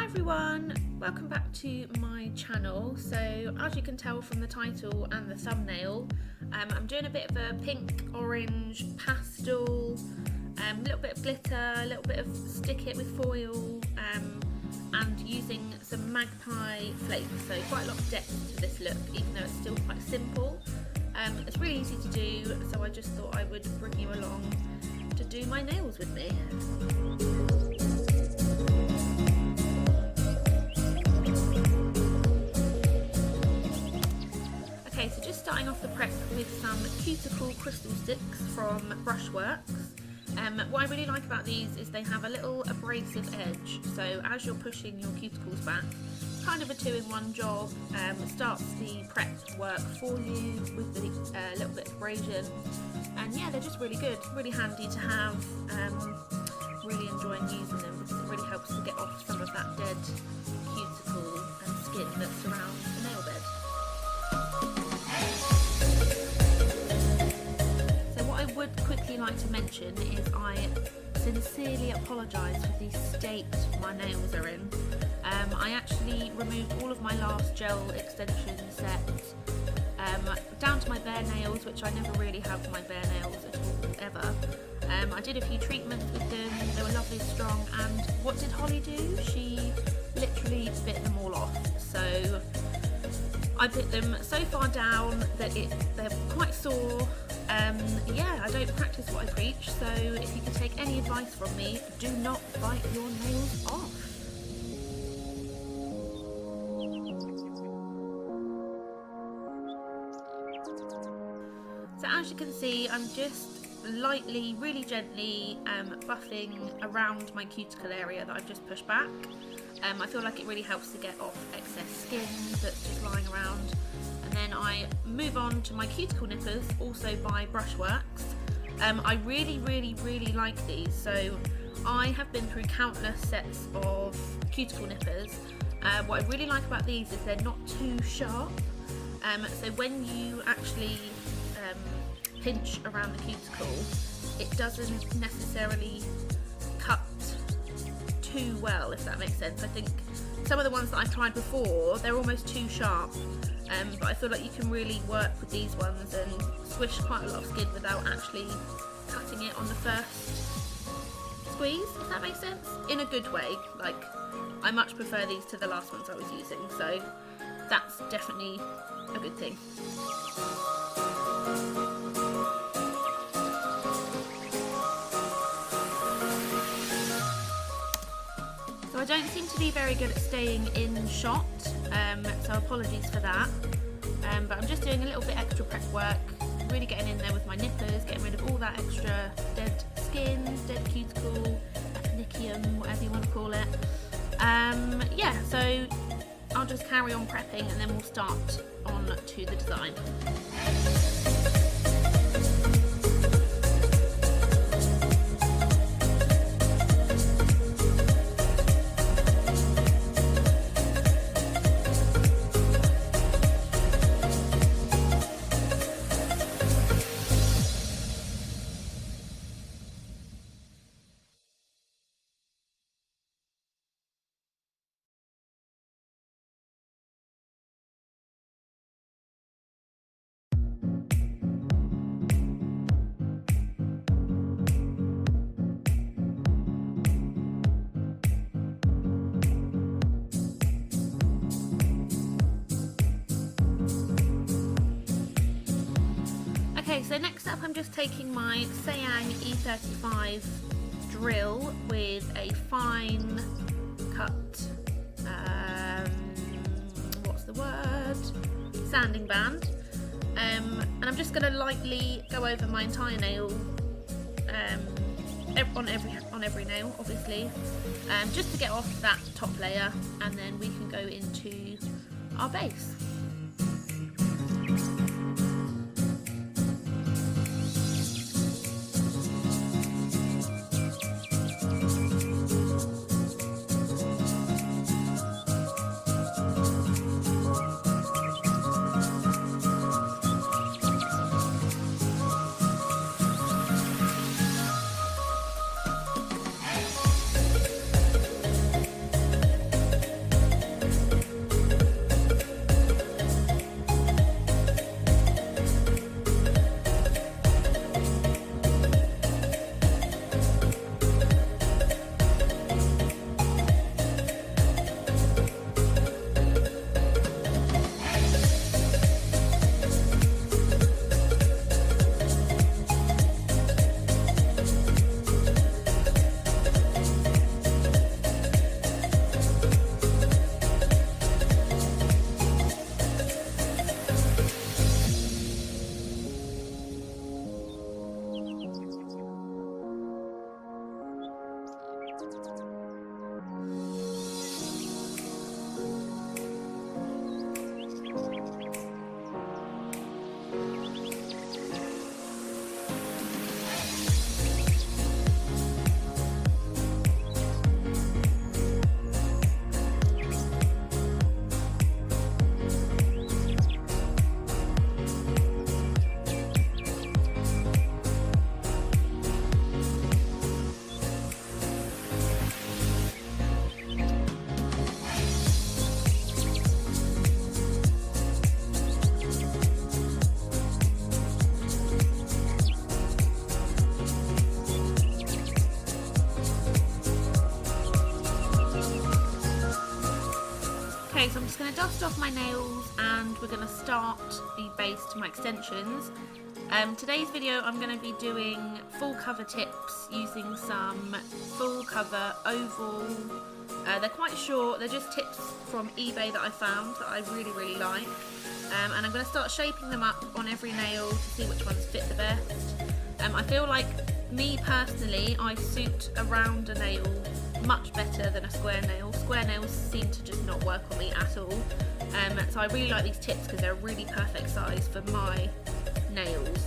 everyone, welcome back to my channel. So as you can tell from the title and the thumbnail, I'm doing a bit of a pink, orange, pastel, a little bit of glitter, a little bit of stick it with foil, and using some magpie flakes, so quite a lot of depth to this look even though it's still quite simple. It's really easy to do, so I just thought I would bring you along to do my nails with me. Okay, so just starting off the prep with some cuticle crystal sticks from Brushworks. What I really like about these is they have a little abrasive edge, so as you're pushing your cuticles back, kind of a two-in-one job. It starts the prep work for you with the little bit of abrasion, and yeah, they're just really good, really handy to have. Really enjoying using them because it really helps to get off some of that dead cuticle and skin that surrounds the nail bed. So what I would quickly like to mention is I sincerely apologise for the state my nails are in. I actually removed all of my last gel extension sets down to my bare nails, which I never really have my bare nails at all, ever. I did a few treatments with them, they were lovely and strong, and what did Holly do? She literally bit them all off. So I put them so far down that they're quite sore. Yeah, I don't practice what I preach, so if you could take any advice from me, do not bite your nails off. So as you can see, I'm just lightly, really gently buffing around my cuticle area that I've just pushed back. I feel like it really helps to get off excess skin that's just lying around. And then I move on to my cuticle nippers, also by Brushworks. I really like these. So I have been through countless sets of cuticle nippers. What I really like about these is they're not too sharp. So when you actually pinch around the cuticle, it doesn't necessarily cut too well, if that makes sense. I think some of the ones that I've tried before, they're almost too sharp, but I feel like you can really work with these ones and squish quite a lot of skin without actually cutting it on the first squeeze, if that makes sense, in a good way. Like, I much prefer these to the last ones I was using, so that's definitely a good thing. So I don't seem to be very good at staying in shot, so apologies for that. But I'm just doing a little bit extra prep work, really getting in there with my nippers, getting rid of all that extra dead skin, dead cuticle, epinicium, whatever you want to call it. Yeah, so I'll just carry on prepping and then we'll start on to the design. Okay, so next up I'm just taking my Sayang E35 drill with a fine cut, what's the word? Sanding band. And I'm just going to lightly go over my entire nail, on every nail, obviously, just to get off that top layer, and then we can go into our base. Okay, so I'm just going to dust off my nails and we're going to start the base to my extensions. Today's video I'm going to be doing full cover tips using some full cover oval. They're quite short, they're just tips from eBay that I found that I really like. And I'm going to start shaping them up on every nail to see which ones fit the best. I feel like, me personally, I suit a round nail much better than a square nail. Square nails seem to just not work on me at all. So I really like these tips because they're a really perfect size for my nails.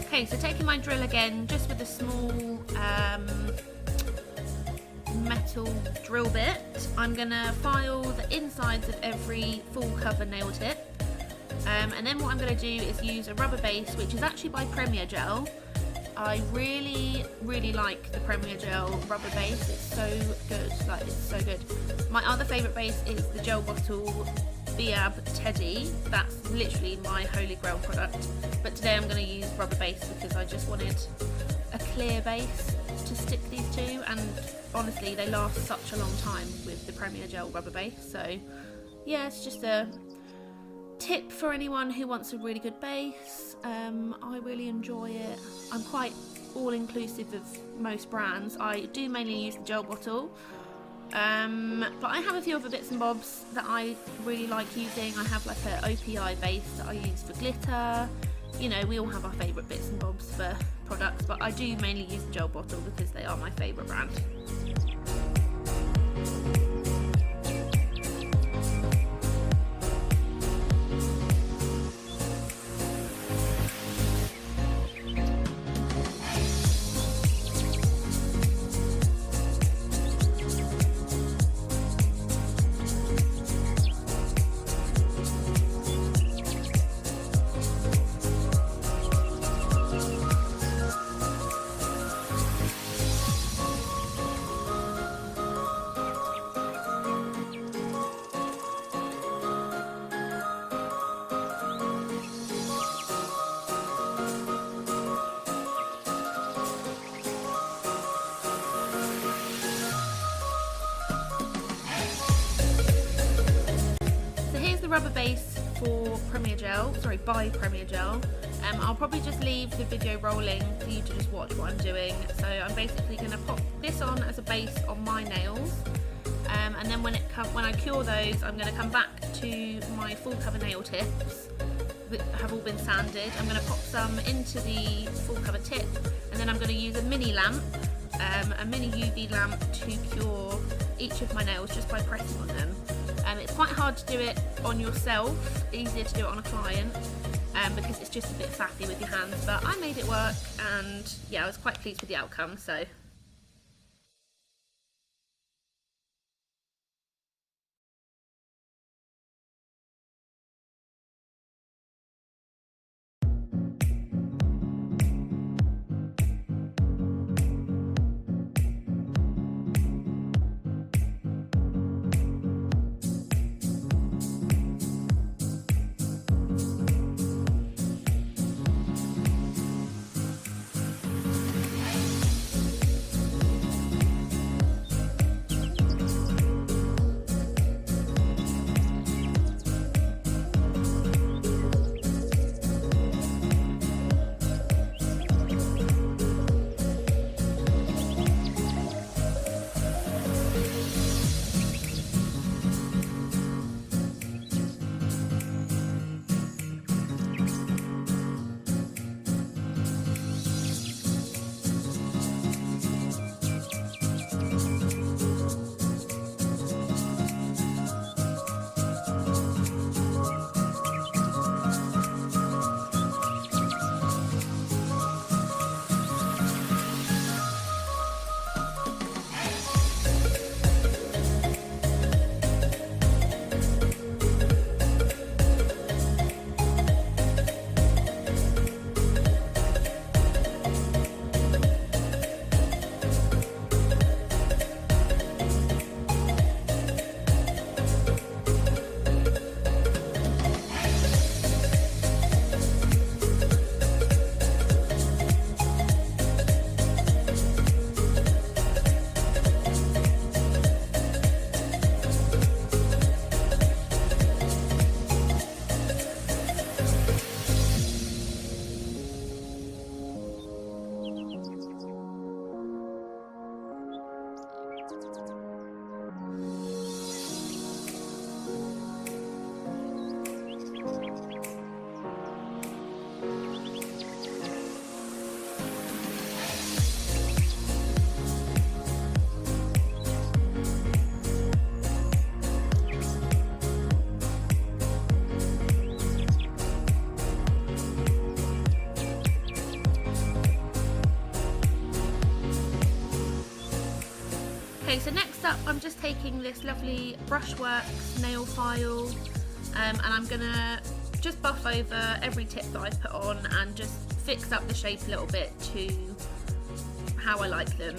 Okay, so taking my drill again, just with a small metal drill bit, I'm going to file the insides of every full cover nail tip. And then what I'm going to do is use a rubber base, which is actually by Premier Gel. I really like the Premier Gel rubber base, it's so good, like it's so good. My other favourite base is the Gel Bottle Beab Teddy. That's literally my holy grail product, but today I'm going to use rubber base because I just wanted a clear base to stick these to, and honestly they last such a long time with the Premier Gel rubber base. So yeah, it's just a tip for anyone who wants a really good base. I really enjoy it. I'm quite all-inclusive of most brands. I do mainly use the Gel Bottle, but I have a few other bits and bobs that I really like using. I have like an OPI base that I use for glitter. You know, we all have our favourite bits and bobs for products, but I do mainly use the Gel Bottle because they are my favourite brand. Rubber base for Premier Gel, sorry, by Premier Gel. I'll probably just leave the video rolling for you to just watch what I'm doing. So I'm basically going to pop this on as a base on my nails, and then when I cure those, I'm going to come back to my full cover nail tips that have all been sanded. I'm going to pop some into the full cover tip, and then I'm going to use a mini lamp, a mini UV lamp, to cure each of my nails just by pressing on them. It's quite hard to do it on yourself, easier to do it on a client, because it's just a bit faffy with your hands, but I made it work, and yeah, I was quite pleased with the outcome. So Okay, so next up I'm just taking this lovely Brushworks nail file and I'm gonna just buff over every tip that I've put on and just fix up the shape a little bit to how I like them.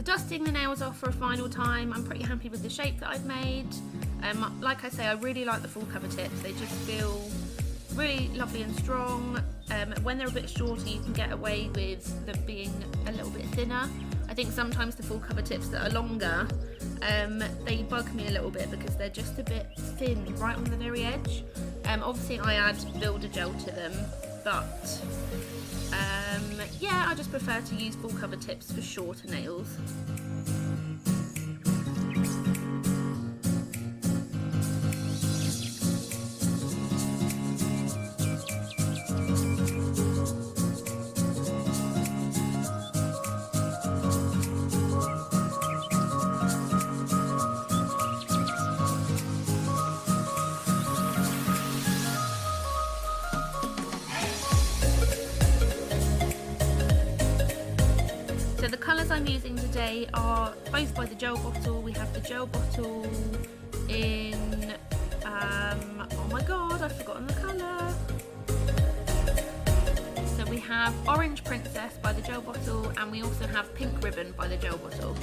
Dusting the nails off for a final time, I'm pretty happy with the shape that I've made. Like I say, I really like the full cover tips. They just feel really lovely and strong. When they're a bit shorter, you can get away with them being a little bit thinner. I think sometimes the full cover tips that are longer, they bug me a little bit because they're just a bit thin right on the very edge. Obviously I add builder gel to them, but yeah, I just prefer to use full cover tips for shorter nails. So the colours I'm using today are both by the gel bottle. We have the gel bottle in, oh my god, I've forgotten the colour. So we have Orange Princess by the gel bottle, and we also have Pink Ribbon by the gel bottle.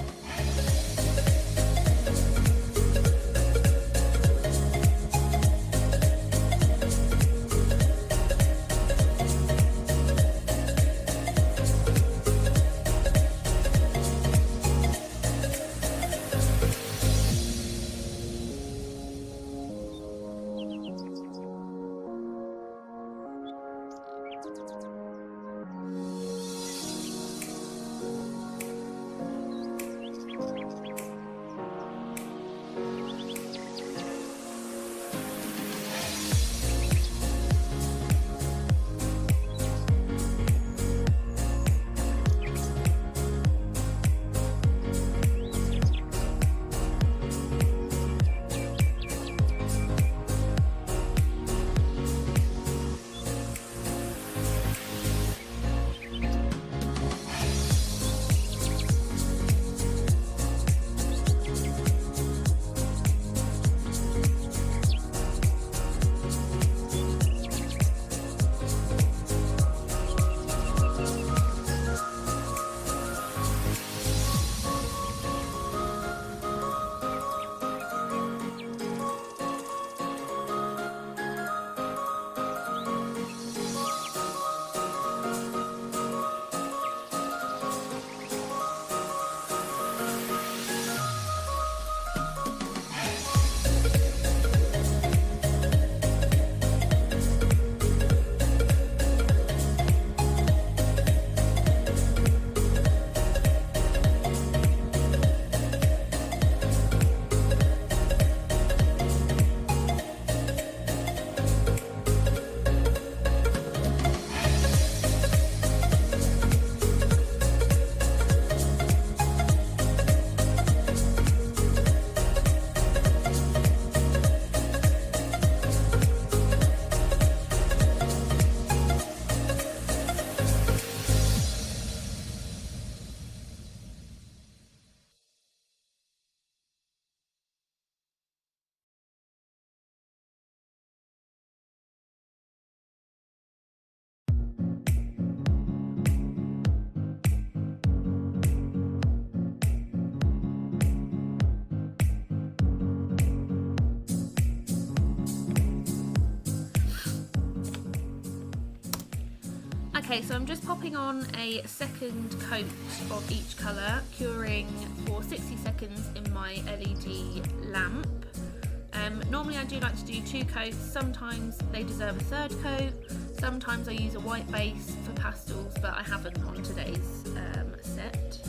Okay, so I'm just popping on a second coat of each colour, curing for 60 seconds in my LED lamp. Normally I do like to do 2 coats, sometimes they deserve a 3rd coat, sometimes I use a white base for pastels, but I haven't on today's set.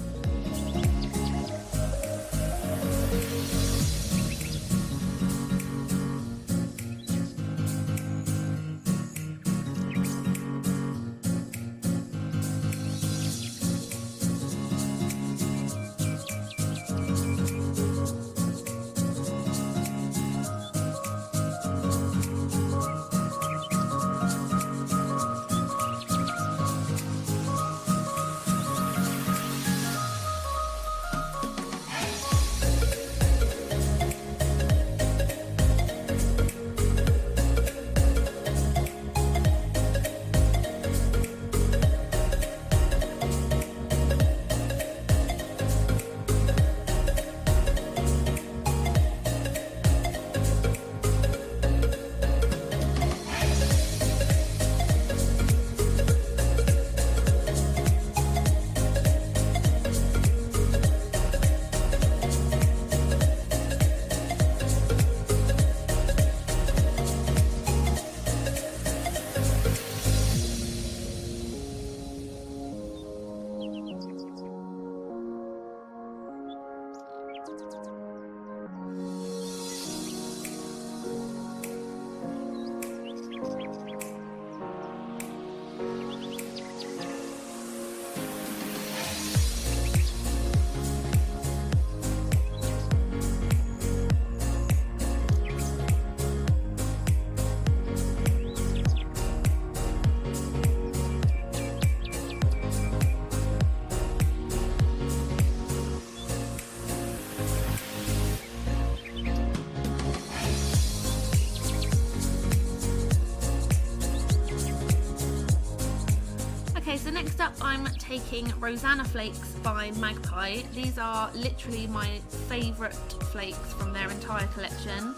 Okay, so next up I'm taking Rosanna Flakes by Magpie. These are literally my favourite flakes from their entire collection.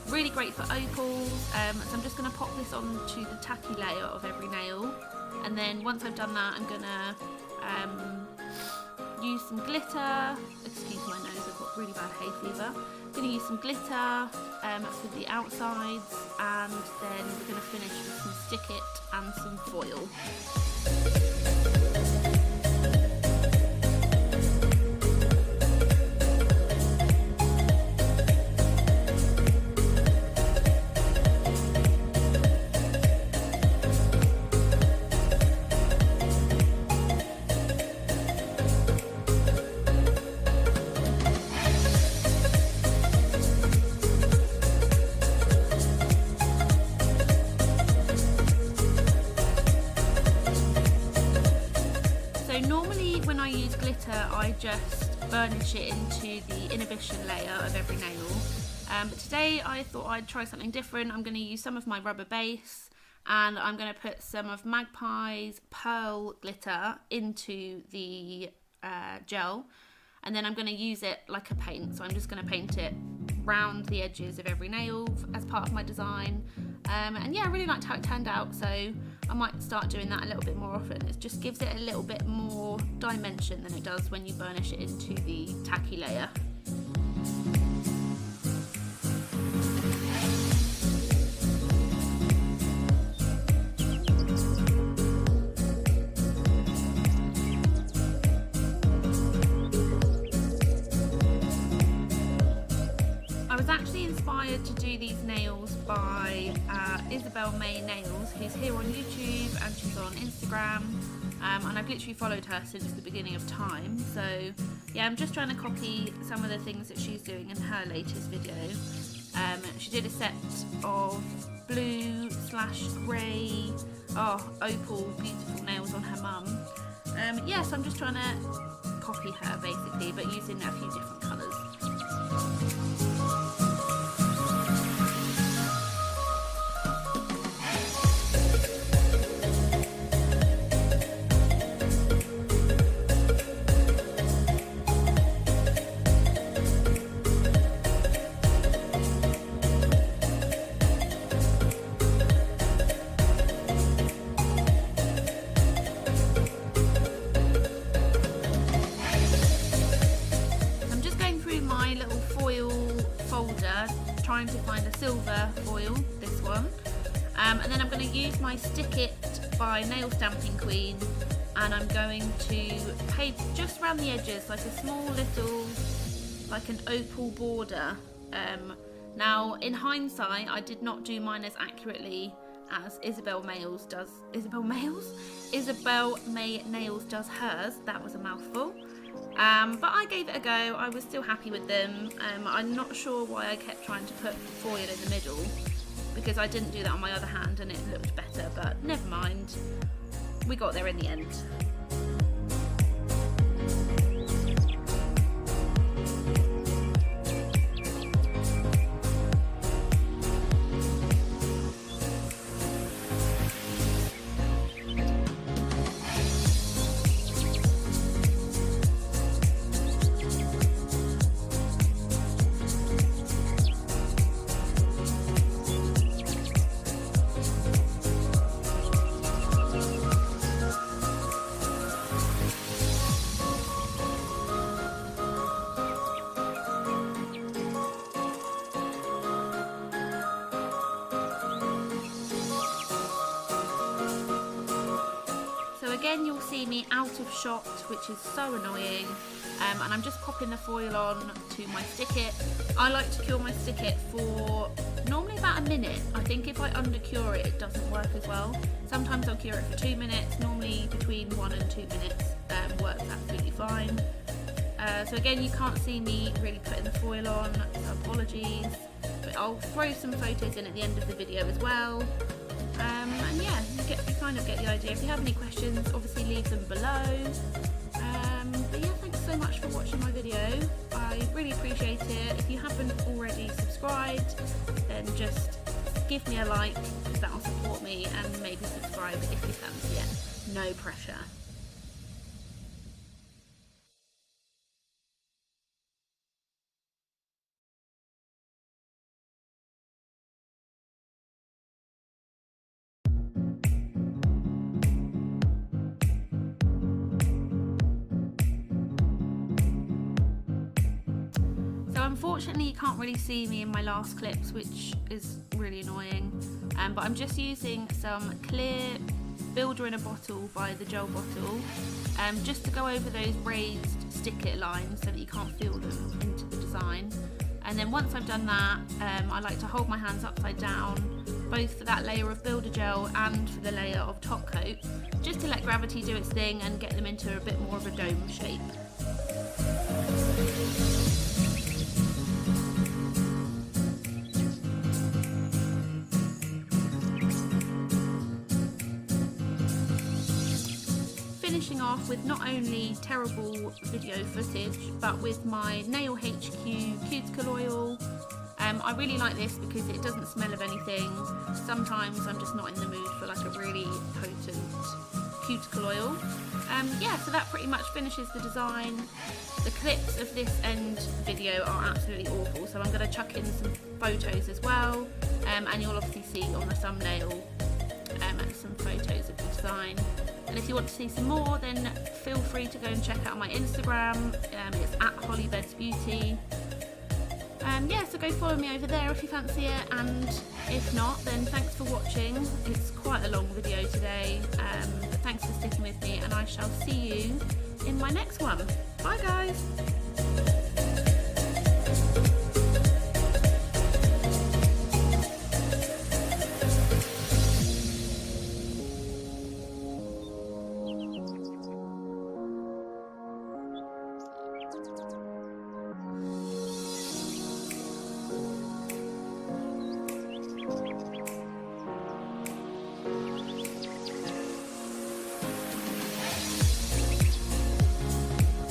Really great for opals, so I'm just going to pop this onto the tacky layer of every nail, and then once I've done that I'm going to use some glitter. Excuse my nose, I've got really bad hay fever. I'm going to use some glitter for the outsides, and then we're going to finish with some stick it and some foil. Normally when I use glitter I just burnish it into the inhibition layer of every nail, but today I thought I'd try something different. I'm going to use some of my rubber base and I'm going to put some of Magpie's pearl glitter into the gel, and then I'm going to use it like a paint. So I'm just going to paint it round the edges of every nail as part of my design, and yeah, I really liked how it turned out, so I might start doing that a little bit more often. It just gives it a little bit more dimension than it does when you burnish it into the tacky layer. I was actually inspired to do these nails by Isabel May Nails, who's here on YouTube and she's on Instagram, and I've literally followed her since the beginning of time. So yeah, I'm just trying to copy some of the things that she's doing in her latest video. She did a set of blue / grey, opal beautiful nails on her mum. Yeah, so I'm just trying to copy her basically, but using a few different colours. And then I'm going to use my Stick It by Nail Stamping Queen, and I'm going to paint just around the edges, like a small little, like an opal border. Now, in hindsight, I did not do mine as accurately as Isabel May Nails does hers. That was a mouthful. But I gave it a go. I was still happy with them. I'm not sure why I kept trying to put foil in the middle, because I didn't do that on my other hand and it looked better, but never mind. We got there in the end. Again, you'll see me out of shot, which is so annoying, and I'm just popping the foil on to my Stick It. I like to cure my Stick It for normally about a minute. I think if I undercure it, it doesn't work as well. Sometimes I'll cure it for 2 minutes, normally between 1 and 2 minutes works absolutely fine. So again, you can't see me really putting the foil on, so apologies, but I'll throw some photos in at the end of the video as well. And yeah, you kind of get the idea. If you have any questions, obviously leave them below. But yeah, thanks so much for watching my video. I really appreciate it. If you haven't already subscribed, then just give me a like, because that'll support me, and maybe subscribe if you fancy it. No pressure. Unfortunately, you can't really see me in my last clips, which is really annoying, but I'm just using some clear Builder in a Bottle by the Gel Bottle, just to go over those raised Stick It lines so that you can't feel them into the design. And then once I've done that, I like to hold my hands upside down, both for that layer of Builder Gel and for the layer of top coat, just to let gravity do its thing and get them into a bit more of a dome shape. Finishing off with not only terrible video footage, but with my Nail HQ cuticle oil. I really like this because it doesn't smell of anything. Sometimes I'm just not in the mood for like a really potent cuticle oil. Yeah, so that pretty much finishes the design. The clips of this end video are absolutely awful, so I'm going to chuck in some photos as well, and you'll obviously see on the thumbnail some photos of the design. And if you want to see some more, then feel free to go and check out my Instagram. It's at Holliebedsbeauty. Yeah, so go follow me over there if you fancy it, and if not, then thanks for watching. It's quite a long video today, but thanks for sticking with me, and I shall see you in my next one. Bye guys!